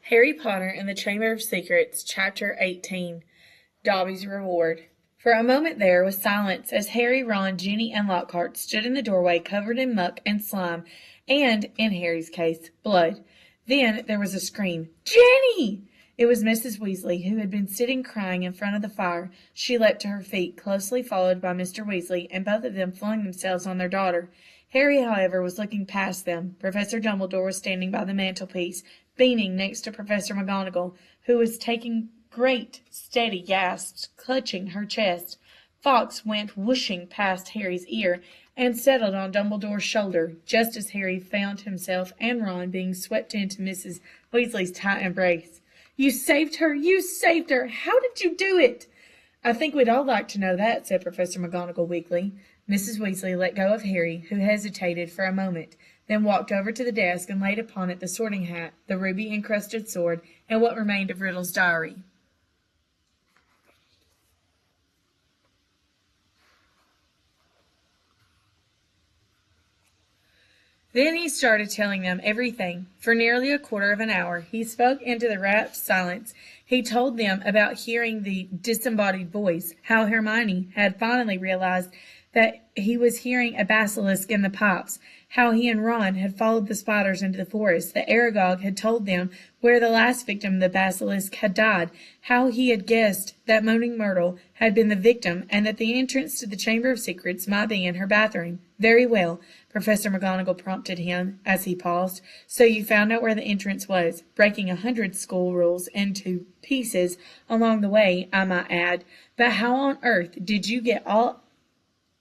Harry Potter and the Chamber of Secrets, Chapter 18, Dobby's Reward. For a moment there was silence as Harry, Ron, Ginny, and Lockhart stood in the doorway covered in muck and slime, and, in Harry's case, blood. Then there was a scream. "Jenny!" It was Mrs. Weasley, who had been sitting crying in front of the fire. She leapt to her feet, closely followed by Mr. Weasley, and both of them flung themselves on their daughter. Harry, however, was looking past them. Professor Dumbledore was standing by the mantelpiece, beaming next to Professor McGonagall, who was taking great, steady gasps, clutching her chest. Fawkes went whooshing past Harry's ear and settled on Dumbledore's shoulder, just as Harry found himself and Ron being swept into Mrs. Weasley's tight embrace. "You saved her! You saved her! How did you do it?" "I think we'd all like to know that," said Professor McGonagall weakly. Mrs. Weasley let go of Harry, who hesitated for a moment, then walked over to the desk and laid upon it the sorting hat, the ruby-encrusted sword, and what remained of Riddle's diary. Then he started telling them everything. For nearly a quarter of an hour he spoke into the rapt silence. He told them about hearing the disembodied voice, how Hermione had finally realized that he was hearing a basilisk in the pipes, how he and Ron had followed the spiders into the forest, that Aragog had told them where the last victim of the basilisk had died, how he had guessed that Moaning Myrtle had been the victim, and that the entrance to the Chamber of Secrets might be in her bathroom. "Very well," Professor McGonagall prompted him, as he paused. "So you found out where the entrance was, breaking 100 school rules into pieces along the way, I might add. But how on earth did you get out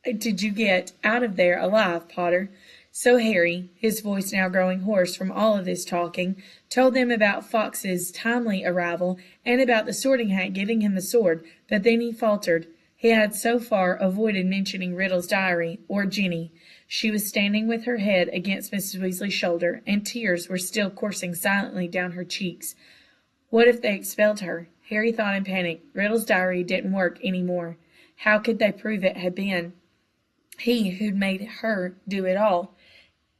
of there alive, Potter?" So Harry, his voice now growing hoarse from all of this talking, told them about Fawkes's timely arrival and about the sorting hat giving him the sword, but then he faltered. He had so far avoided mentioning Riddle's diary, or Ginny. She was standing with her head against Mrs. Weasley's shoulder, and tears were still coursing silently down her cheeks. What if they expelled her? Harry thought in panic. Riddle's diary didn't work any more. How could they prove it had been he who'd made her do it all?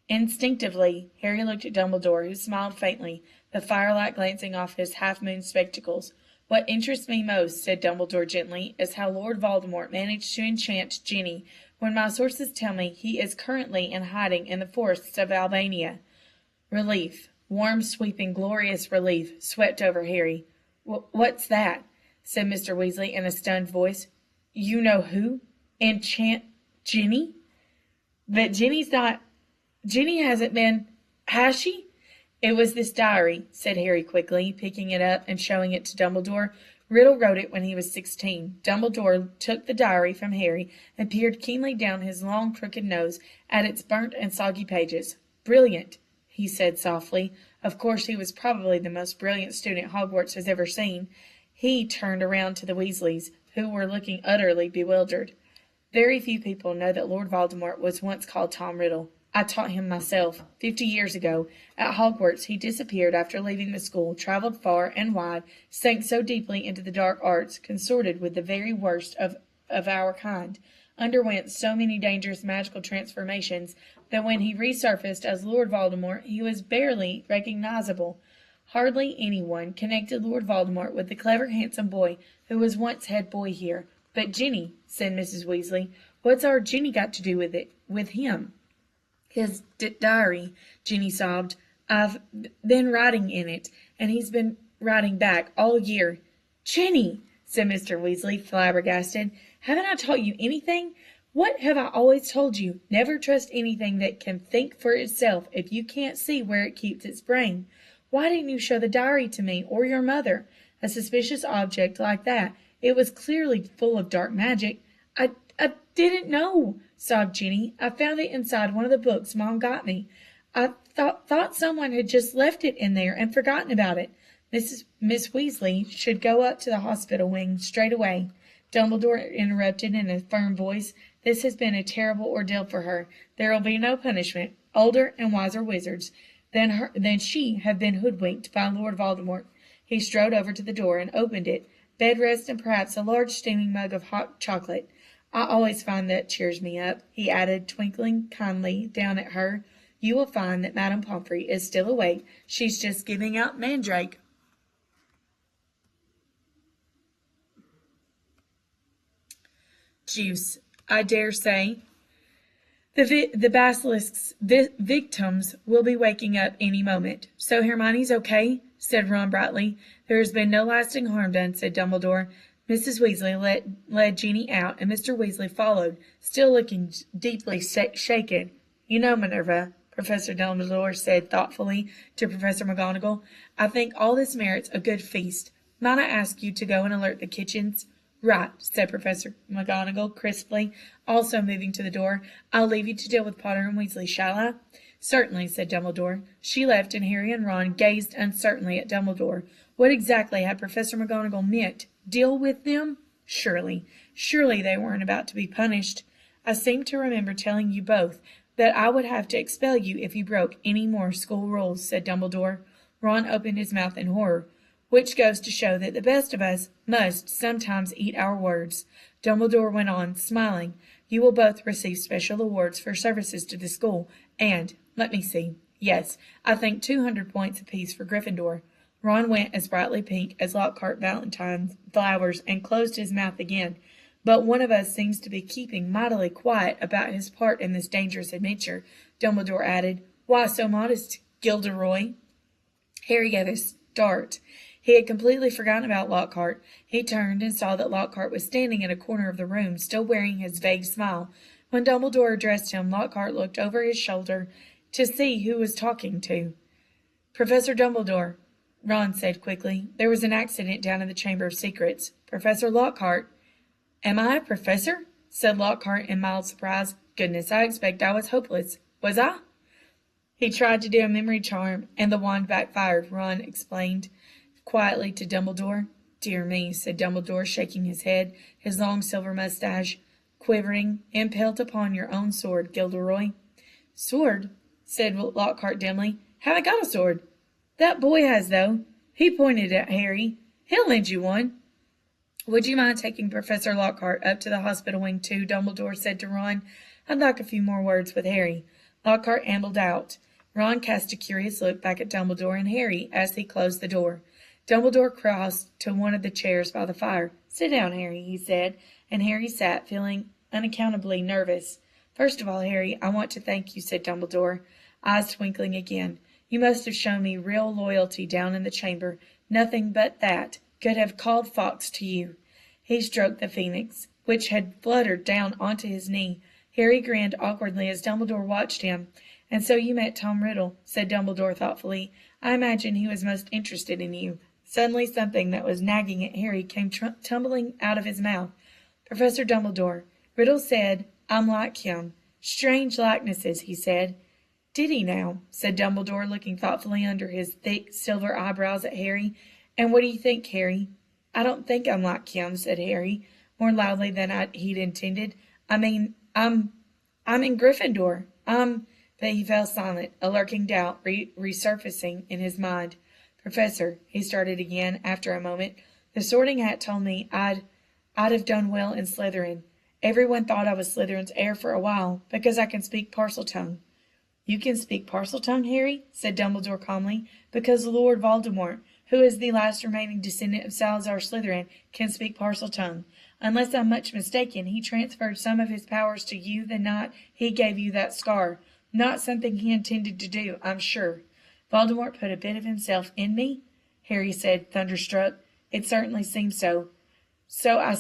Instinctively, Harry looked at Dumbledore, who smiled faintly, the firelight glancing off his half-moon spectacles. "What interests me most," said Dumbledore gently, "is how Lord Voldemort managed to enchant Ginny, when my sources tell me he is currently in hiding in the forests of Albania." Relief, warm, sweeping, glorious relief, swept over Harry. "What's that?" said Mr. Weasley in a stunned voice. "You know who? Enchant Ginny? But Ginny hasn't been, has she?" "It was this diary," said Harry quickly, picking it up and showing it to Dumbledore. "Riddle wrote it when he was 16. Dumbledore took the diary from Harry and peered keenly down his long, crooked nose at its burnt and soggy pages. "Brilliant," he said softly. Of course he was probably the most brilliant student Hogwarts has ever seen. He turned around to the Weasleys, who were looking utterly bewildered. "Very few people know that Lord Voldemort was once called Tom Riddle. I taught him myself, 50 years ago. At Hogwarts he disappeared after leaving the school, travelled far and wide, sank so deeply into the dark arts, consorted with the very worst of our kind, underwent so many dangerous magical transformations, that when he resurfaced as Lord Voldemort he was barely recognizable. Hardly anyone connected Lord Voldemort with the clever, handsome boy who was once head boy here. But Ginny," said Mrs. Weasley, "what's our Ginny got to do with him?" "His diary," Ginny sobbed. "I've been writing in it, and he's been writing back all year." "Ginny!" said Mr. Weasley, flabbergasted. "Haven't I taught you anything? What have I always told you? Never trust anything that can think for itself if you can't see where it keeps its brain. Why didn't you show the diary to me, or your mother? A suspicious object like that. It was clearly full of dark magic." I didn't know," sobbed Ginny. "I found it inside one of the books Mom got me. I thought someone had just left it in there and forgotten about it. Miss Weasley should go up to the hospital wing straight away." Dumbledore interrupted in a firm voice. "This has been a terrible ordeal for her. There will be no punishment. Older and wiser wizards than she have been hoodwinked by Lord Voldemort." He strode over to the door and opened it. "Bed rest and perhaps a large steaming mug of hot chocolate. I always find that cheers me up," he added, twinkling kindly down at her. "You will find that Madame Pomfrey is still awake. She's just giving out mandrake juice, I dare say. The basilisk's victims will be waking up any moment. So Hermione's okay? Said Ron brightly. There has been no lasting harm done, said Dumbledore. Mrs. Weasley led Ginny out, and Mr. Weasley followed, still looking deeply shaken. You know, Minerva, Professor Dumbledore said thoughtfully to Professor McGonagall, I think all this merits a good feast. Might I ask you to go and alert the kitchens? Right, said Professor McGonagall crisply, also moving to the door. I'll leave you to deal with Potter and Weasley, shall I? Certainly, said Dumbledore. She left, and Harry and Ron gazed uncertainly at Dumbledore. What exactly had Professor McGonagall meant? Deal with them? Surely they weren't about to be punished. I seem to remember telling you both that I would have to expel you if you broke any more school rules, said Dumbledore. Ron opened his mouth in horror. Which goes to show that the best of us must sometimes eat our words. Dumbledore went on, smiling. You will both receive special awards for services to the school, and, let me see, yes, I think 200 points apiece for Gryffindor. Ron went as brightly pink as Lockhart Valentine's flowers and closed his mouth again. But one of us seems to be keeping mightily quiet about his part in this dangerous adventure, Dumbledore added. Why so modest, Gilderoy? Harry gave a start. He had completely forgotten about Lockhart. He turned and saw that Lockhart was standing in a corner of the room, still wearing his vague smile. When Dumbledore addressed him, Lockhart looked over his shoulder to see who was talking to. Professor Dumbledore, Ron said quickly. There was an accident down in the Chamber of Secrets. Professor Lockhart. Am I a professor? Said Lockhart in mild surprise. Goodness, I expect I was hopeless. Was I? He tried to do a memory charm, and the wand backfired, Ron explained quietly to Dumbledore. Dear me, said Dumbledore, shaking his head, his long silver mustache quivering. Impaled upon your own sword, Gilderoy. Sword? Said Lockhart dimly. Haven't got a sword. That boy has, though. He pointed at Harry. He'll lend you one. Would you mind taking Professor Lockhart up to the hospital wing, too? Dumbledore said to Ron. I'd like a few more words with Harry. Lockhart ambled out. Ron cast a curious look back at Dumbledore and Harry as he closed the door. Dumbledore crossed to one of the chairs by the fire. Sit down, Harry, he said, and Harry sat, feeling unaccountably nervous. First of all, Harry, I want to thank you, said Dumbledore, eyes twinkling again. You must have shown me real loyalty down in the chamber. Nothing but that could have called Fawkes to you. He stroked the phoenix, which had fluttered down onto his knee. Harry grinned awkwardly as Dumbledore watched him. And so you met Tom Riddle, said Dumbledore thoughtfully. I imagine he was most interested in you. Suddenly something that was nagging at Harry came tumbling out of his mouth. Professor Dumbledore, Riddle said I'm like him. Strange likenesses, he said. Did he now? Said Dumbledore, looking thoughtfully under his thick silver eyebrows at Harry. And what do you think, Harry? I don't think I'm like him, said Harry, more loudly than he'd intended. I mean, I'm in Gryffindor. But he fell silent, a lurking doubt resurfacing in his mind. Professor, he started again after a moment, the Sorting Hat told me I'd have done well in Slytherin. Everyone thought I was Slytherin's heir for a while, because I can speak Parseltongue. You can speak Parseltongue, Harry? Said Dumbledore calmly, because Lord Voldemort, who is the last remaining descendant of Salazar Slytherin, can speak Parseltongue. Unless I'm much mistaken, he transferred some of his powers to you the night he gave you that scar. Not something he intended to do, I'm sure. Voldemort put a bit of himself in me? Harry said, thunderstruck. It certainly seems so. So I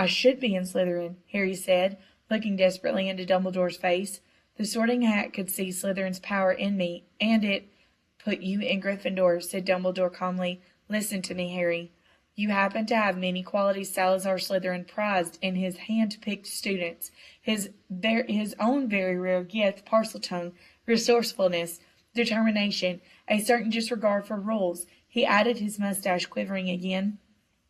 should be in Slytherin, Harry said, looking desperately into Dumbledore's face. The Sorting Hat could see Slytherin's power in me, and it put you in Gryffindor, said Dumbledore calmly. Listen to me, Harry. You happen to have many qualities Salazar Slytherin prized in his hand-picked students. His own very rare gift, Parseltongue, resourcefulness, determination, a certain disregard for rules. He added, his mustache quivering again.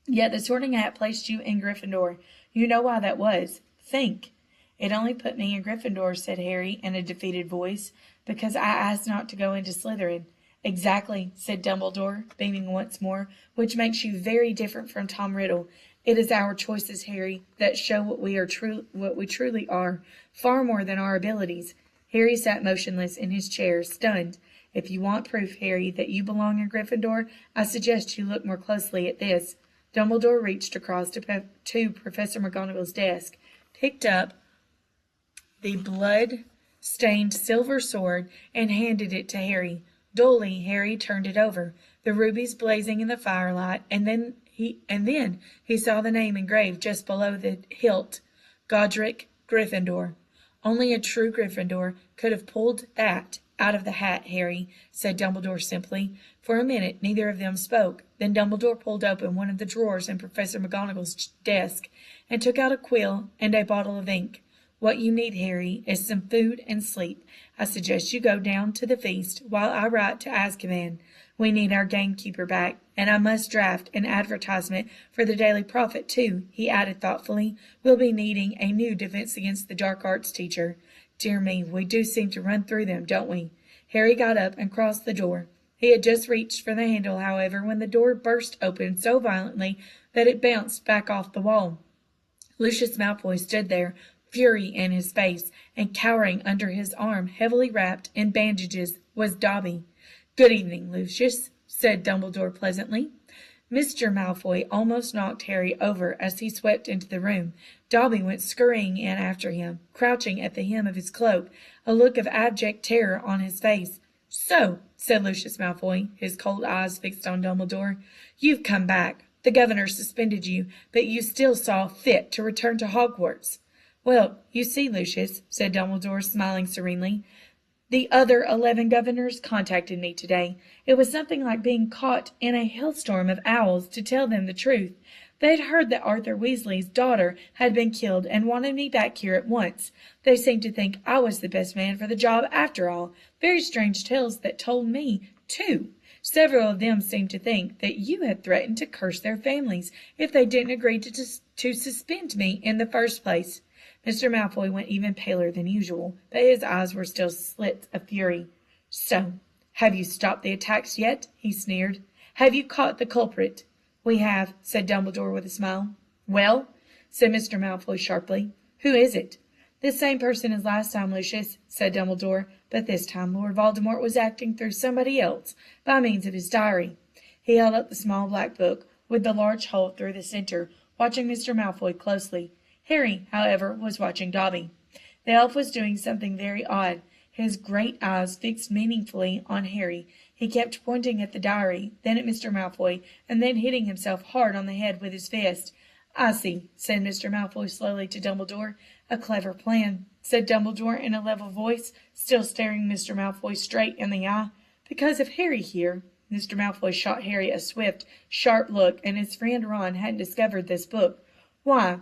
Yet the Sorting Hat placed you in Gryffindor. You know why that was. Think. It only put me in Gryffindor, said Harry in a defeated voice, because I asked not to go into Slytherin. Exactly, said Dumbledore, beaming once more, which makes you very different from Tom Riddle. It is our choices, Harry, that show what we truly are, far more than our abilities. Harry sat motionless in his chair, stunned. If you want proof, Harry, that you belong in Gryffindor, I suggest you look more closely at this. Dumbledore reached across to Professor McGonagall's desk, picked up the blood-stained silver sword, and handed it to Harry. Dully, Harry turned it over, the rubies blazing in the firelight, and then he saw the name engraved just below the hilt, Godric Gryffindor. Only a true Gryffindor could have pulled that out of the hat, Harry, said Dumbledore simply. For a minute neither of them spoke. Then Dumbledore pulled open one of the drawers in Professor McGonagall's desk and took out a quill and a bottle of ink. What you need, Harry, is some food and sleep. I suggest you go down to the feast while I write to Azkaban. We need our gamekeeper back, and I must draft an advertisement for the Daily Prophet, too, he added thoughtfully. We'll be needing a new Defense Against the Dark Arts teacher. Dear me, we do seem to run through them, don't we? Harry got up and crossed the door. He had just reached for the handle, however, when the door burst open so violently that it bounced back off the wall. Lucius Malfoy stood there, fury in his face, and cowering under his arm, heavily wrapped in bandages, was Dobby. "Good evening, Lucius," said Dumbledore pleasantly. Mr. Malfoy almost knocked Harry over as he swept into the room. Dobby went scurrying in after him, crouching at the hem of his cloak, a look of abject terror on his face. "So," said Lucius Malfoy, his cold eyes fixed on Dumbledore, "you've come back. The governor suspended you, but you still saw fit to return to Hogwarts." "Well, you see, Lucius," said Dumbledore, smiling serenely, "the other 11 governors contacted me today. It was something like being caught in a hailstorm of owls, to tell them the truth. They'd heard that Arthur Weasley's daughter had been killed and wanted me back here at once. They seemed to think I was the best man for the job after all. Very strange tales that told me, too. Several of them seemed to think that you had threatened to curse their families if they didn't agree to suspend me in the first place." Mr. Malfoy went even paler than usual, but his eyes were still slits of fury. "So, have you stopped the attacks yet?" he sneered. "Have you caught the culprit?" "We have," said Dumbledore with a smile. "Well," said Mr. Malfoy sharply, "who is it?" "The same person as last time, Lucius," said Dumbledore, "but this time Lord Voldemort was acting through somebody else, by means of his diary." He held up the small black book, with the large hole through the center, watching Mr. Malfoy closely. Harry, however, was watching Dobby. The elf was doing something very odd. His great eyes fixed meaningfully on Harry. He kept pointing at the diary, then at Mr. Malfoy, and then hitting himself hard on the head with his fist. "I see," said Mr. Malfoy slowly to Dumbledore. "A clever plan," said Dumbledore in a level voice, still staring Mr. Malfoy straight in the eye. "Because of Harry here." Mr. Malfoy shot Harry a swift, sharp look, and his friend Ron hadn't discovered this book. "Why,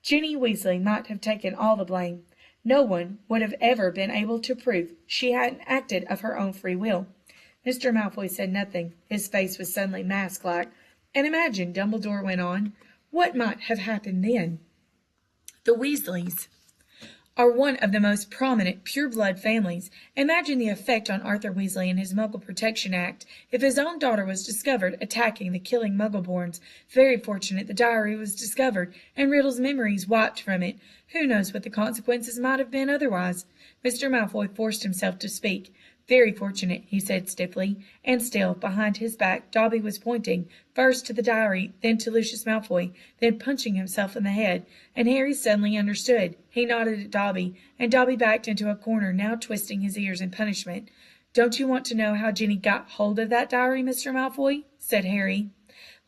Ginny Weasley might have taken all the blame. No one would have ever been able to prove she hadn't acted of her own free will." Mr. Malfoy said nothing. His face was suddenly mask-like. "And imagine," Dumbledore went on, "what might have happened then. The Weasleys are one of the most prominent pure-blood families. Imagine the effect on Arthur Weasley and his Muggle Protection Act if his own daughter was discovered attacking the killing Muggleborns. Very fortunate the diary was discovered, and Riddle's memories wiped from it. Who knows what the consequences might have been otherwise?" Mr. Malfoy forced himself to speak. "Very fortunate," he said stiffly, and still, behind his back, Dobby was pointing, first to the diary, then to Lucius Malfoy, then punching himself in the head, and Harry suddenly understood. He nodded at Dobby, and Dobby backed into a corner, now twisting his ears in punishment. "Don't you want to know how Ginny got hold of that diary, Mr. Malfoy?" said Harry.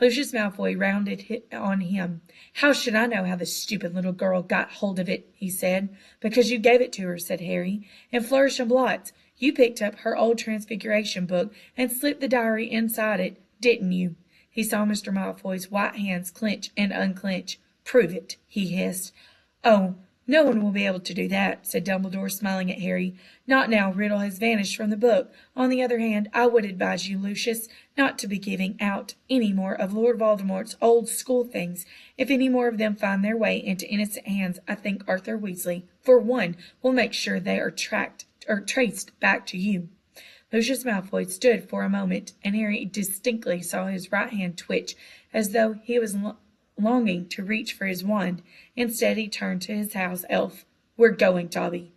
Lucius Malfoy rounded on him. "How should I know how the stupid little girl got hold of it?" he said. "Because you gave it to her," said Harry. "In Flourish and Blots. You picked up her old Transfiguration book and slipped the diary inside it, didn't you?" He saw Mr. Malfoy's white hands clench and unclench. "Prove it," he hissed. "Oh, no one will be able to do that," said Dumbledore, smiling at Harry. "Not now Riddle has vanished from the book. On the other hand, I would advise you, Lucius, not to be giving out any more of Lord Voldemort's old school things. If any more of them find their way into innocent hands, I think Arthur Weasley, for one, will make sure they are traced back to you." Lucius Malfoy stood for a moment, and Harry distinctly saw his right hand twitch, as though he was longing to reach for his wand. Instead, he turned to his house elf. "We're going, Dobby."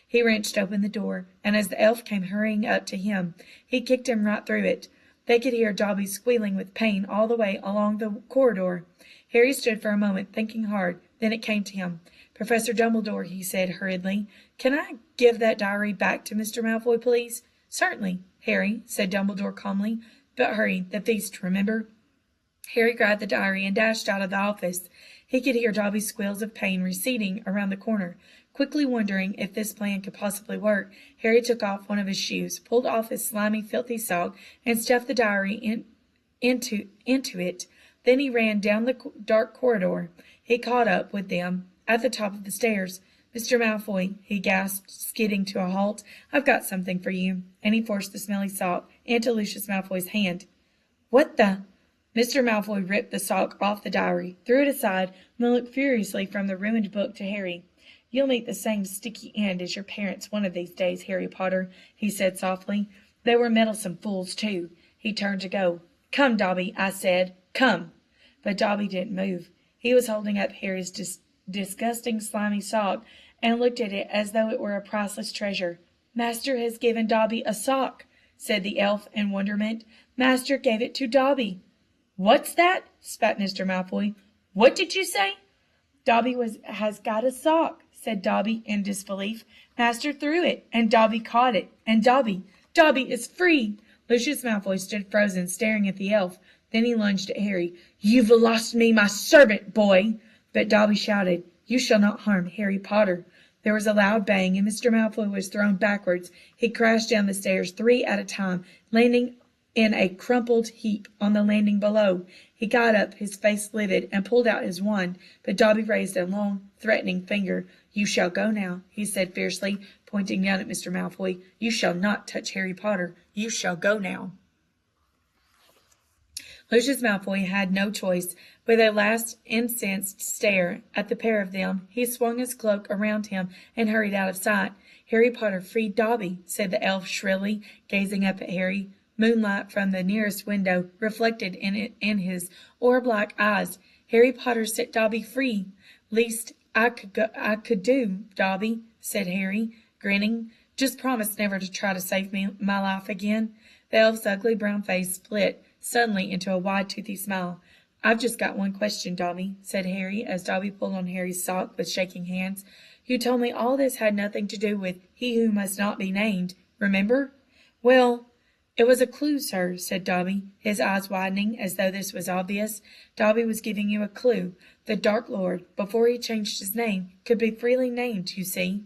He wrenched open the door, and as the elf came hurrying up to him, he kicked him right through it. They could hear Dobby squealing with pain all the way along the corridor. Harry stood for a moment, thinking hard. Then it came to him. "Professor Dumbledore," he said hurriedly, "can I give that diary back to Mr. Malfoy, please?" "Certainly, Harry," said Dumbledore calmly. "But hurry, the feast, remember." Harry grabbed the diary and dashed out of the office. He could hear Dobby's squeals of pain receding around the corner. Quickly wondering if this plan could possibly work, Harry took off one of his shoes, pulled off his slimy, filthy sock, and stuffed the diary into it. Then he ran down the dark corridor. He caught up with them at the top of the stairs. "Mr. Malfoy," he gasped, skidding to a halt, "I've got something for you." And he forced the smelly sock into Lucius Malfoy's hand. "What the—" Mr. Malfoy ripped the sock off the diary, threw it aside, and then looked furiously from the ruined book to Harry. "You'll meet the same sticky end as your parents one of these days, Harry Potter," he said softly. "They were meddlesome fools, too." He turned to go. "Come, Dobby," I said. "Come." But Dobby didn't move. He was holding up Harry's disgusting slimy sock and looked at it as though it were a priceless treasure. "Master has given Dobby a sock," said the elf in wonderment. "Master gave it to Dobby." "What's that?" spat Mr. Malfoy. "What did you say?" "Dobby has got a sock," said Dobby in disbelief. "Master threw it, and Dobby caught it, and Dobby is free!" Lucius Malfoy stood frozen, staring at the elf. Then he lunged at Harry. "You've lost me my servant, boy!" But Dobby shouted, "You shall not harm Harry Potter." There was a loud bang, and Mr. Malfoy was thrown backwards. He crashed down the stairs 3 at a time, landing in a crumpled heap on the landing below. He got up, his face livid, and pulled out his wand, but Dobby raised a long, threatening finger. "You shall go now," he said fiercely, pointing down at Mr. Malfoy. "You shall not touch Harry Potter. You shall go now." Lucius Malfoy had no choice. With a last incensed stare at the pair of them, he swung his cloak around him and hurried out of sight. "Harry Potter freed Dobby," said the elf shrilly, gazing up at Harry. Moonlight from the nearest window reflected in his orb-like eyes. "Harry Potter set Dobby free. Least I could do, Dobby," said Harry, grinning. "Just promise never to try to save my life again." The elf's ugly brown face split suddenly into a wide, toothy smile. "I've just got one question, Dobby," said Harry, as Dobby pulled on Harry's sock with shaking hands. "You told me all this had nothing to do with he who must not be named, remember?" "Well, it was a clue, sir," said Dobby, his eyes widening as though this was obvious. "Dobby was giving you a clue. The Dark Lord, before he changed his name, could be freely named, you see."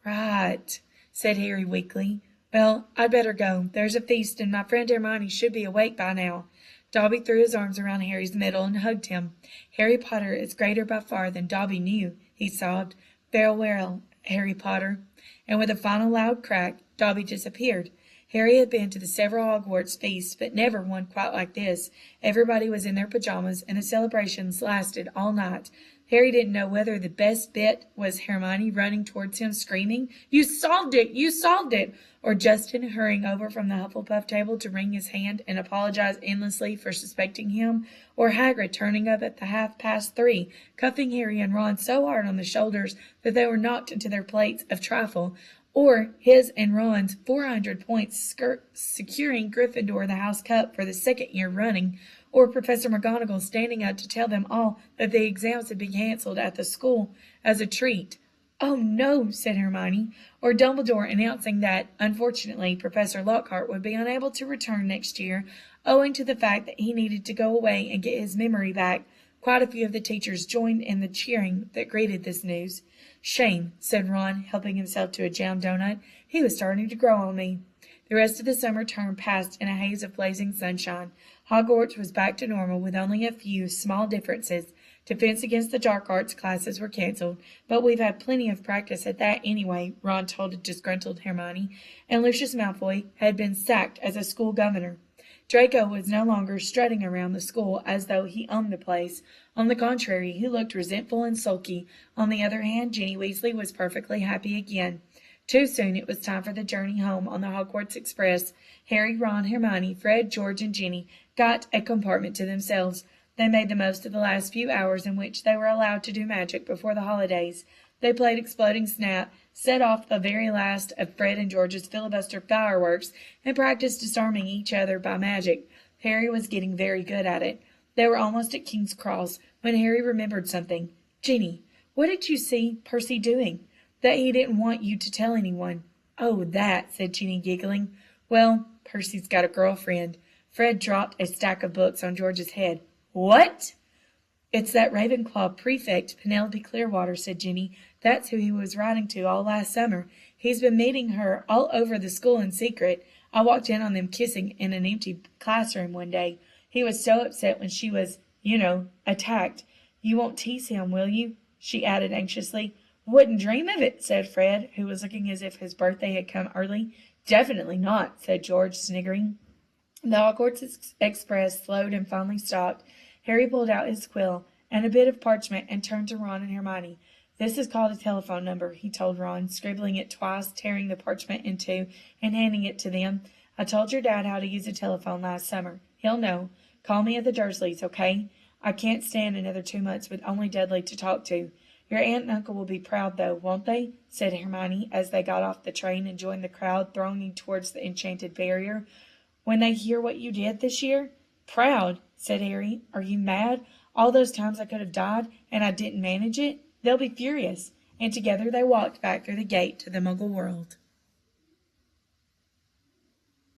"Right," said Harry weakly. "Well, I'd better go. There's a feast, and my friend Hermione should be awake by now." Dobby threw his arms around Harry's middle and hugged him. "Harry Potter is greater by far than Dobby knew," he sobbed. "Farewell, Harry Potter." And with a final loud crack, Dobby disappeared. Harry had been to the several Hogwarts feasts, but never one quite like this. Everybody was in their pajamas, and the celebrations lasted all night. Harry didn't know whether the best bit was Hermione running towards him screaming, "You solved it! You solved it!" or Justin hurrying over from the Hufflepuff table to wring his hand and apologize endlessly for suspecting him, or Hagrid turning up at the 3:30, cuffing Harry and Ron so hard on the shoulders that they were knocked into their plates of trifle, or his and Ron's 400 points securing Gryffindor the House Cup for the 2nd year running, or Professor McGonagall standing up to tell them all that the exams had been cancelled at the school as a treat. "Oh, no," said Hermione, or Dumbledore announcing that, unfortunately, Professor Lockhart would be unable to return next year, owing to the fact that he needed to go away and get his memory back. Quite a few of the teachers joined in the cheering that greeted this news. "Shame," said Ron, helping himself to a jam donut. "He was starting to grow on me." The rest of the summer term passed in a haze of blazing sunshine. Hogwarts was back to normal with only a few small differences. Defense against the dark arts classes were canceled, but we've had plenty of practice at that anyway, Ron told a disgruntled Hermione, and Lucius Malfoy had been sacked as a school governor. Draco was no longer strutting around the school as though he owned the place. On the contrary, he looked resentful and sulky. On the other hand, Ginny Weasley was perfectly happy again. Too soon it was time for the journey home on the Hogwarts Express. Harry, Ron, Hermione, Fred, George, and Ginny got a compartment to themselves. They made the most of the last few hours in which they were allowed to do magic before the holidays. They played Exploding Snap, set off the very last of Fred and George's filibuster fireworks, and practiced disarming each other by magic. Harry was getting very good at it. They were almost at King's Cross when Harry remembered something. Ginny, what did you see Percy doing? That he didn't want you to tell anyone. Oh, that, said Ginny, giggling. Well, Percy's got a girlfriend. Fred dropped a stack of books on George's head. What? It's that Ravenclaw prefect, Penelope Clearwater, said Ginny. That's who he was writing to all last summer. He's been meeting her all over the school in secret. I walked in on them kissing in an empty classroom one day. He was so upset when she was, attacked. You won't tease him, will you? She added anxiously. Wouldn't dream of it, said Fred, who was looking as if his birthday had come early. Definitely not, said George, sniggering. The Hogwarts Express slowed and finally stopped. Harry pulled out his quill and a bit of parchment and turned to Ron and Hermione. This is called a telephone number, he told Ron, scribbling it twice, tearing the parchment in two, and handing it to them. I told your dad how to use a telephone last summer. He'll know. Call me at the Dursleys, okay? I can't stand another 2 months with only Dudley to talk to. Your aunt and uncle will be proud, though, won't they? Said Hermione, as they got off the train and joined the crowd thronging towards the enchanted barrier. When they hear what you did this year? Proud, said Harry. Are you mad? All those times I could have died, and I didn't manage it? They'll be furious. And together they walked back through the gate to the Muggle world.